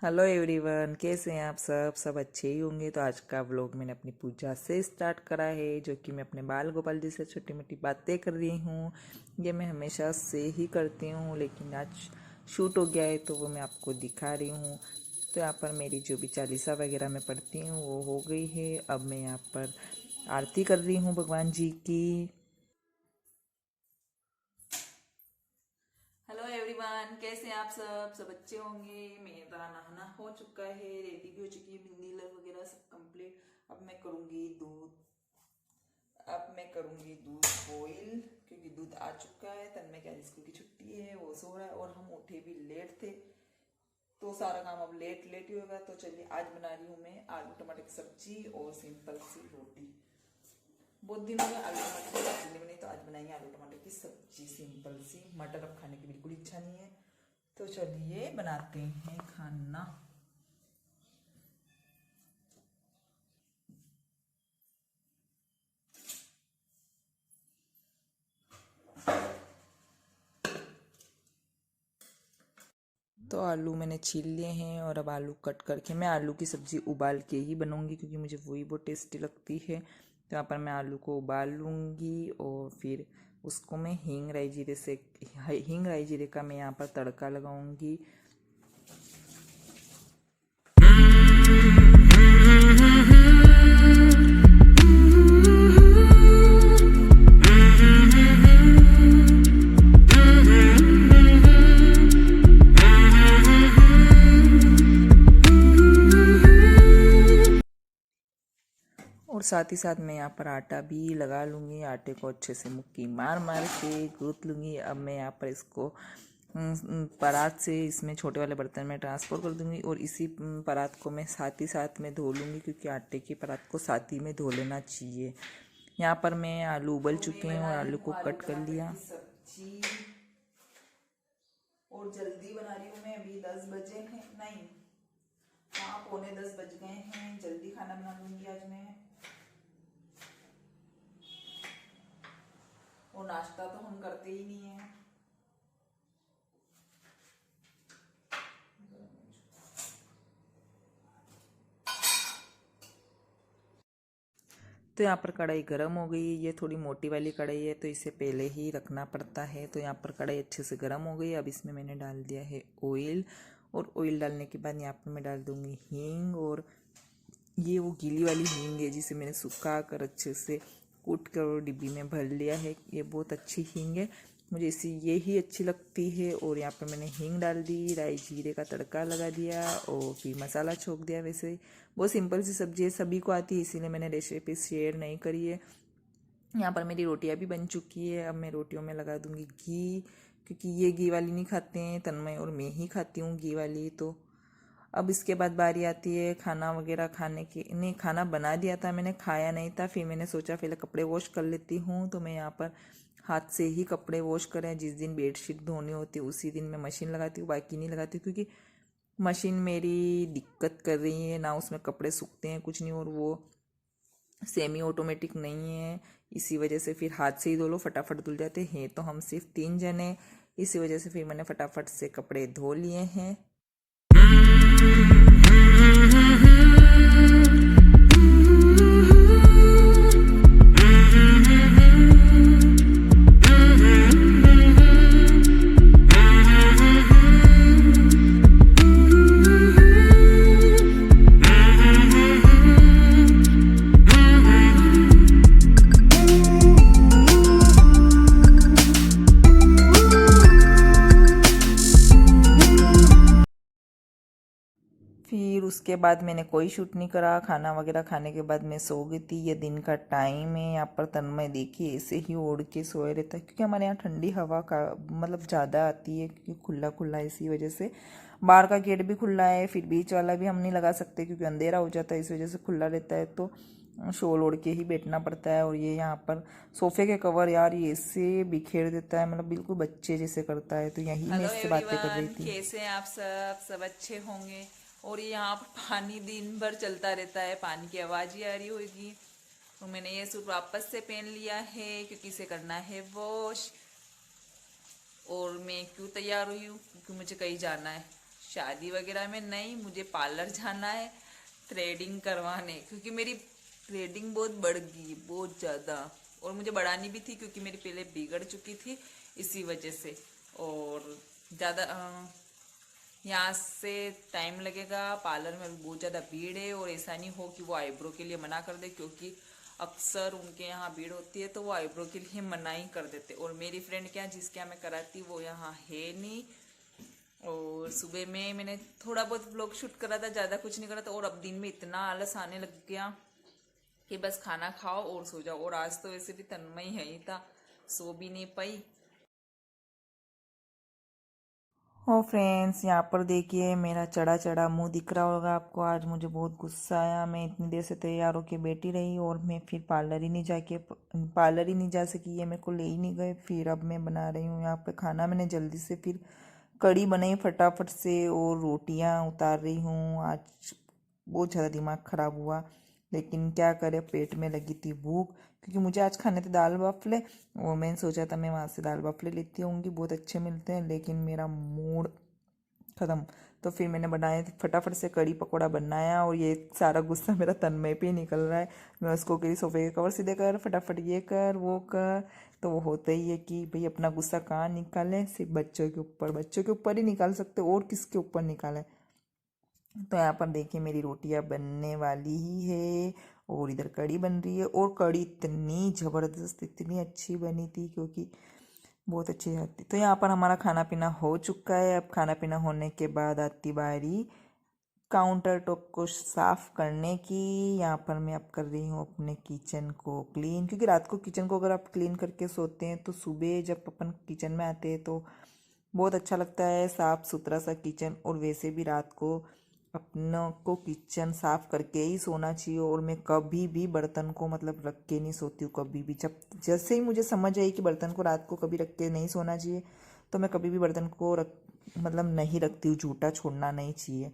Hello everyone, कैसे हैं आप सब अच्छे ही होंगे। तो आज का व्लॉग मैंने अपनी पूजा से स्टार्ट करा है, जो कि मैं अपने बाल गोपाल जी से छोटी मोटी बातें कर रही हूँ। ये मैं हमेशा से ही करती हूँ, लेकिन आज शूट हो गया है तो वो मैं आपको दिखा रही हूँ। तो यहाँ पर मेरी जो भी चालीसा वगैरह मैं पढ़ती हूँ वो हो गई है। अब मैं यहाँ पर आरती कर रही हूँ भगवान जी की। हेलो एवरीवन, कैसे हैं आप सब अच्छे होंगे। मेरा नहाना हो चुका है, रेडी भी हो चुकी है, बिंदी वगैरह सब कंप्लीट। अब मैं करूँगी दूध बॉईल, क्योंकि दूध आ चुका है। तन्मय क्या स्कूल की छुट्टी है, वो सो रहा है और हम उठे भी लेट थे, तो सारा काम अब लेट लेट ही होगा। तो चलिए, आज बना रही हूँ मैं आलू टमाटर की सब्जी और सिंपल सी रोटी। बहुत दिन हो गए आलू टमाटर की सब्जी नहीं बनी, तो आज बनाएंगे आलू टमाटर की सब्जी सिंपल सी। मटर अब खाने की बिल्कुल इच्छा नहीं है, तो चलिए बनाते हैं खाना। तो आलू मैंने छील लिए हैं और अब आलू कट करके मैं आलू की सब्ज़ी उबाल के ही बनूंगी, क्योंकि मुझे वही बहुत टेस्टी लगती है। तो यहाँ पर मैं आलू को उबाल लूँगी और फिर उसको मैं हींग राई जीरे का मैं यहाँ पर तड़का लगाऊंगी। और साथ ही साथ मैं यहाँ पर आटा भी लगा लूँगी। आटे को अच्छे से मुक्की मार मार के गूँथ लूँगी। अब मैं यहाँ पर इसको परात से इसमें छोटे वाले बर्तन में ट्रांसफ़र कर दूँगी और इसी परात को मैं साथ ही साथ में धो लूँगी, क्योंकि आटे की परात को साथ ही में धो लेना चाहिए। यहाँ पर मैं आलू उबल चुके हैं और आलू को कट कर लिया। सब्जी और जल्दी बना रही हूँ मैं, अभी 10 बजे हैं, नहीं हाँ पौने 10 बज गए हैं। जल्दी खाना बना लूँगी आज मैं। और नाश्ता तो हम करते ही नहीं है। तो यहाँ पर कढ़ाई गर्म हो गई है। ये थोड़ी मोटी वाली कढ़ाई है, तो इसे पहले ही रखना पड़ता है। तो यहाँ पर कढ़ाई अच्छे से गर्म हो गई। अब इसमें मैंने डाल दिया है ऑयल, और ऑयल डालने के बाद यहाँ पर मैं डाल दूँगी हींग। और ये वो गीली वाली हींग है, जिसे मैंने सुखा कर अच्छे से कूट कर और डिब्बी में भर लिया है। ये बहुत अच्छी हींग है, मुझे इसी ये ही अच्छी लगती है। और यहाँ पर मैंने हींग डाल दी, राई जीरे का तड़का लगा दिया और फिर मसाला छोंक दिया। वैसे बहुत सिंपल सी सब्जी है, सभी को आती है, इसीलिए मैंने रेसिपी शेयर नहीं करी है। यहाँ पर मेरी रोटियाँ भी बन चुकी है। अब मैं रोटियों में लगा दूँगी घी, क्योंकि ये घी वाली नहीं खाते हैं, तन्मय और मैं ही खाती हूँ घी वाली। तो अब इसके बाद बारी आती है खाना वगैरह खाने की। नहीं, खाना बना दिया था मैंने, खाया नहीं था। फिर मैंने सोचा पहले कपड़े वॉश कर लेती हूँ। तो मैं यहाँ पर हाथ से ही कपड़े वॉश करें। जिस दिन बेडशीट धोनी होती है उसी दिन मैं मशीन लगाती हूँ, बाकी नहीं लगाती, क्योंकि मशीन मेरी दिक्कत कर रही है ना, उसमें कपड़े सूखते हैं कुछ नहीं, और वो सेमी ऑटोमेटिक नहीं है। इसी वजह से फिर हाथ से ही धो लो, फटाफट धुल जाते हैं। तो हम सिर्फ 3 जने, इसी वजह से फिर मैंने फटाफट से कपड़े धो लिए हैं। फिर उसके बाद मैंने कोई शूट नहीं करा। खाना वगैरह खाने के बाद मैं सो गई थी। ये दिन का टाइम है। यहाँ पर तन्मय देखिए ऐसे ही ओढ़ के सोए रहता है, क्योंकि हमारे यहाँ ठंडी हवा का मतलब ज़्यादा आती है, क्योंकि खुला खुला है, इसी वजह से। बाहर का गेट भी खुला है, फिर बीच वाला भी हम नहीं लगा सकते, क्योंकि अंधेरा हो जाता है, इस वजह से खुला रहता है। तो शॉल ओढ़ के ही बैठना पड़ता है। और ये यहाँ पर सोफे के कवर यार ये ऐसे बिखेर देता है, मतलब बिल्कुल बच्चे जैसे करता है। तो यही मैं इससे बातें कर रही थी। कैसे हैं आप सब अच्छे होंगे। और ये यहाँ पर पानी दिन भर चलता रहता है, पानी की आवाज़ ही आ रही होगी। तो मैंने ये सूट वापस से पहन लिया है, क्योंकि इसे करना है वॉश। और मैं क्यों तैयार हुई हूँ, क्योंकि मुझे कहीं जाना है, शादी वगैरह में नहीं, मुझे पार्लर जाना है थ्रेडिंग करवाने, क्योंकि मेरी थ्रेडिंग बहुत बढ़ गई, बहुत ज़्यादा। और मुझे बढ़ानी भी थी क्योंकि मेरी पहले बिगड़ चुकी थी इसी वजह से। और ज़्यादा यहाँ से टाइम लगेगा, पार्लर में बहुत ज़्यादा भीड़ है। और ऐसा नहीं हो कि वो आईब्रो के लिए मना कर दे, क्योंकि अक्सर उनके यहाँ भीड़ होती है तो वो आईब्रो के लिए मना ही कर देते। और मेरी फ्रेंड क्या जिसके यहाँ मैं कराती वो यहाँ है नहीं। और सुबह में मैंने थोड़ा बहुत व्लॉग शूट करा था, ज़्यादा कुछ नहीं करा था। और अब दिन में इतना आलस आने लग गया कि बस खाना खाओ और सो जाओ। और आज तो वैसे भी तन्मय है ही था, सो भी नहीं पाई। ओ फ्रेंड्स, यहाँ पर देखिए मेरा चढ़ा चढ़ा मुंह दिख रहा होगा आपको। आज मुझे बहुत गुस्सा आया, मैं इतनी देर से तैयार होके बैठी रही और मैं फिर पार्लर ही नहीं जा सकी, ये मेरे को ले ही नहीं गए। फिर अब मैं बना रही हूँ यहाँ पे खाना। मैंने जल्दी से फिर कड़ी बनाई फटाफट से और रोटियाँ उतार रही हूँ। आज बहुत ज़्यादा दिमाग ख़राब हुआ, लेकिन क्या करे, पेट में लगी थी भूख, क्योंकि मुझे आज खाने थे दाल बाफले। और मैंने सोचा था मैं वहाँ से दाल बाफले लेती होंगी, बहुत अच्छे मिलते हैं, लेकिन मेरा मूड ख़त्म। तो फिर मैंने बनाए फटाफट से कड़ी पकौड़ा बनाया। और ये सारा गुस्सा मेरा तन्मय पे ही निकल रहा है। मैं उसको कह रही सोफे के कवर सीधे कर, फटाफट ये कर वो कर। तो वो होता ही है कि भाई अपना गुस्सा कहाँ निकालें, सिर्फ बच्चों के ऊपर ही निकाल सकते, और किसके ऊपर निकालें। तो यहाँ पर देखिए मेरी रोटियां बनने वाली ही है और इधर कड़ी बन रही है। और कड़ी इतनी ज़बरदस्त, इतनी अच्छी बनी थी, क्योंकि बहुत अच्छी जाती। तो यहाँ पर हमारा खाना पीना हो चुका है। अब खाना पीना होने के बाद आती बारी काउंटर टॉप को साफ़ करने की। यहाँ पर मैं अब कर रही हूँ अपने किचन को क्लीन, क्योंकि रात को किचन को अगर आप क्लीन करके सोते हैं तो सुबह जब अपन किचन में आते हैं तो बहुत अच्छा लगता है, साफ़ सुथरा सा किचन। और वैसे भी रात को अपनों को किचन साफ़ करके ही सोना चाहिए। और मैं कभी भी बर्तन को मतलब रख के नहीं सोती हूँ, कभी भी। जैसे ही मुझे समझ आई कि बर्तन को रात को कभी रख के नहीं सोना चाहिए, तो मैं कभी भी बर्तन को नहीं रखती हूँ, झूठा छोड़ना नहीं चाहिए।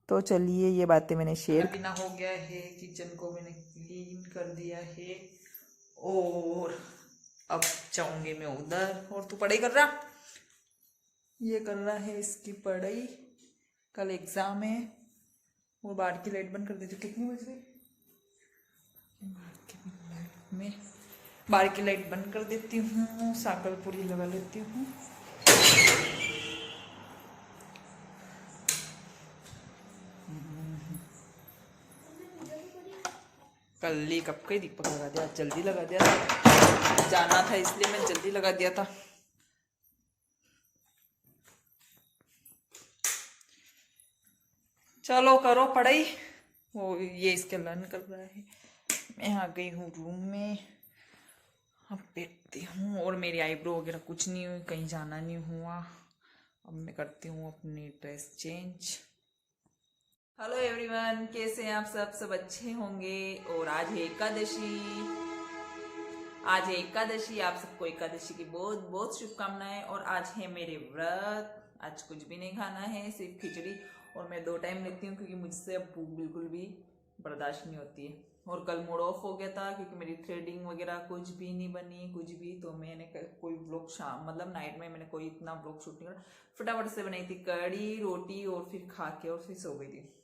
तो चलिए, ये बातें मैंने शेयर करना हो गया है। किचन को मैंने क्लीन कर दिया है और अब जाऊंगी मैं उधर। और तू पढ़ाई कर रहा, ये कर रहा है इसकी पढ़ाई, कल एग्जाम है। और बाहर की लाइट बंद कर देती हूँ। कितनी बजे मैं बाहर की लाइट बंद कर देती हूँ, साकल पूरी लगा लेती हूँ। कल ही कब का ही दीपक लगा दिया, जल्दी लगा दिया था, जाना था इसलिए मैं जल्दी लगा दिया था। चलो करो पढ़ाई। वो ये इसके लर्न कर रहा है। मैं आ गई हूँ रूम में, अब बैठती हूँ। और मेरी आईब्रो वगैरह कुछ नहीं हुई, कहीं जाना नहीं हुआ। अब मैं करती हूँ अपनी ड्रेस चेंज। हेलो एवरीवन, कैसे हैं आप सब अच्छे होंगे। और आज है एकादशी, आप सबको एकादशी की बहुत बहुत शुभकामनाएं। और आज है मेरे व्रत, आज कुछ भी नहीं खाना है, सिर्फ खिचड़ी। और मैं 2 टाइम लेती हूँ, क्योंकि मुझसे अब भूख बिल्कुल भी बर्दाश्त नहीं होती है। और कल मूड ऑफ हो गया था, क्योंकि मेरी थ्रेडिंग वगैरह कुछ भी नहीं बनी, कुछ भी। तो मैंने कोई व्लॉग नाइट में मैंने कोई इतना व्लॉग शूट नहीं करा, फटाफट से बनाई थी कड़ी रोटी और फिर खा के और फिर सो गई थी।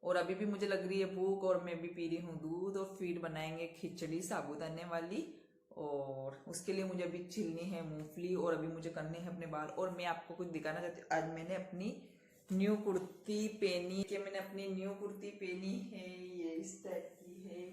और अभी भी मुझे लग रही है भूख, और मैं भी पी रही हूँ दूध। और फिर बनाएंगे खिचड़ी साबूदाने वाली, और उसके लिए मुझे अभी छिलनी है मूंगफली, और अभी मुझे करने हैं अपने बाल। और मैं आपको कुछ दिखाना चाहती हूँ, आज मैंने अपनी न्यू कुर्ती पहनी है, ये इस टाइप की है।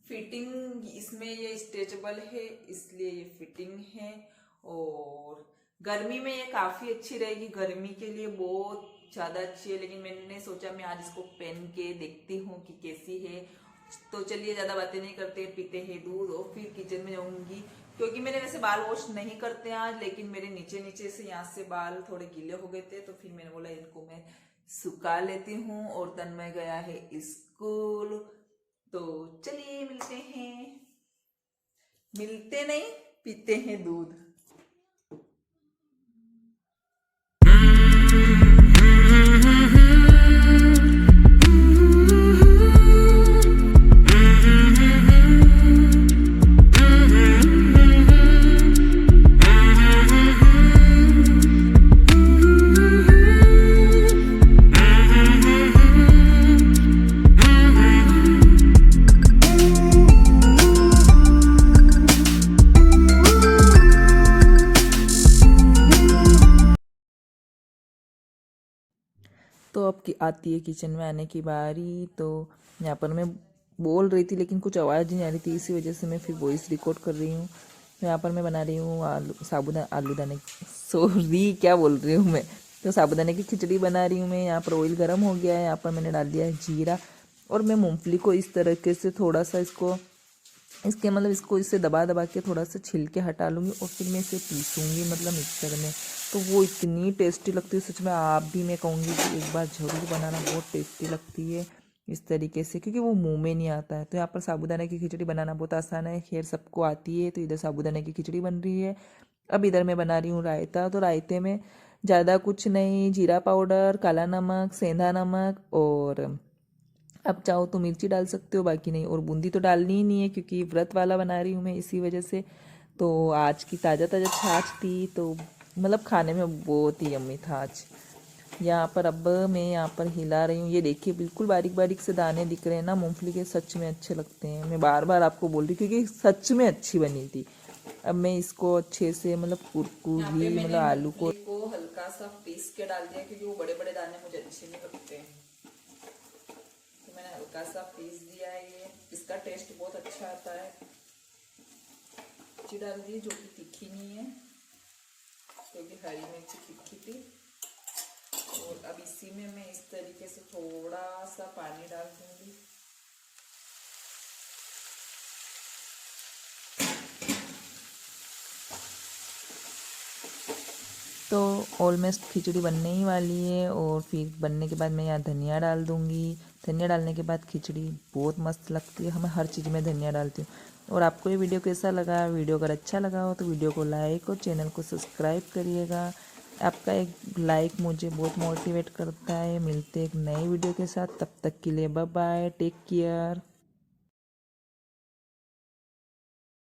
फिटिंग इसमें ये स्ट्रेचेबल है, इसलिए ये फिटिंग है। और गर्मी में ये काफी अच्छी रहेगी, गर्मी के लिए बहुत ज्यादा अच्छी है। लेकिन मैंने सोचा मैं आज इसको पहन के देखती हूँ कि कैसी है। तो चलिए ज्यादा बातें नहीं करते, पीते हैं दूध और फिर किचन में जाऊंगी। क्योंकि मैंने वैसे बाल वॉश नहीं करते आज, लेकिन मेरे नीचे से यहाँ से बाल थोड़े गीले हो गए थे, तो फिर मैंने बोला इनको मैं सुखा लेती हूँ। और तन्मय गया है स्कूल, तो चलिए मिलते नहीं, पीते हैं दूध। तो अब की आती है किचन में आने की बारी। तो यहाँ पर मैं बोल रही थी लेकिन कुछ आवाज़ नहीं आ रही थी, इसी वजह से मैं फिर वॉइस रिकॉर्ड कर रही हूँ। तो यहाँ पर मैं बना रही हूँ आलू दाने, सॉरी क्या बोल रही हूँ मैं। तो साबूदाने की खिचड़ी बना रही हूँ मैं। यहाँ पर ऑयल गर्म हो गया है, यहाँ पर मैंने डाल दिया है जीरा, और मैं मूँगफली को इस तरीके से थोड़ा सा इसके मतलब इसको इससे दबा दबा के थोड़ा सा छिलके हटा लूँगी और फिर मैं इसे पीसूँगी मतलब मिक्सर में। तो वो इतनी टेस्टी लगती है, सच में आप भी, मैं कहूँगी कि एक बार ज़रूर बनाना, बहुत टेस्टी लगती है इस तरीके से, क्योंकि वो मुंह में नहीं आता है। तो यहाँ पर साबूदाने की खिचड़ी बनाना बहुत आसान है, खैर सबको आती है। तो इधर साबूदाने की खिचड़ी बन रही है। अब इधर मैं बना रही हूँ रायता। तो रायते में ज़्यादा कुछ नहीं, जीरा पाउडर, काला नमक, सेंधा नमक, और अब चाहो तो मिर्ची डाल सकते हो, बाकी नहीं। और बूंदी तो डालनी ही नहीं है क्योंकि व्रत वाला बना रही हूँ मैं, इसी वजह से। तो आज की ताज़ा ताज़ा छाछ थी, तो मतलब खाने में बहुत ही यम्मी था आज। यहाँ पर अब मैं यहाँ पर हिला रही हूँ, ये देखिए बिल्कुल बारीक बारीक से दाने दिख रहे हैं ना मूंगफली के, सच में अच्छे लगते हैं। मैं बार बार आपको बोल रही हूँ क्योंकि सच में अच्छी बनी थी। अब मैं इसको अच्छे से मतलब कुरकुरी मतलब आलू को हल्का सा पीस के डाल दिया, क्योंकि वो बड़े बड़े दाने मुझे अच्छे नहीं लगते। तो मैंने हल्का सा पीस दिया है, ये इसका टेस्ट बहुत अच्छा आता है। मिर्ची डाल दी जो कि तीखी नहीं है, क्योंकि हरी मिर्ची तीखी थी। और अब इसी में मैं इस तरीके से थोड़ा सा पानी डाल दूंगी। तो ऑलमोस्ट खिचड़ी बनने ही वाली है, और फिर बनने के बाद मैं यहाँ धनिया डाल दूँगी। धनिया डालने के बाद खिचड़ी बहुत मस्त लगती है, हमें हर चीज़ में धनिया डालती हूँ। और आपको ये वीडियो कैसा लगा? वीडियो अगर अच्छा लगा हो तो वीडियो को लाइक और चैनल को सब्सक्राइब करिएगा। आपका एक लाइक मुझे बहुत मोटिवेट करता है। मिलते एक नई वीडियो के साथ, तब तक के लिए बाय बाय, टेक केयर।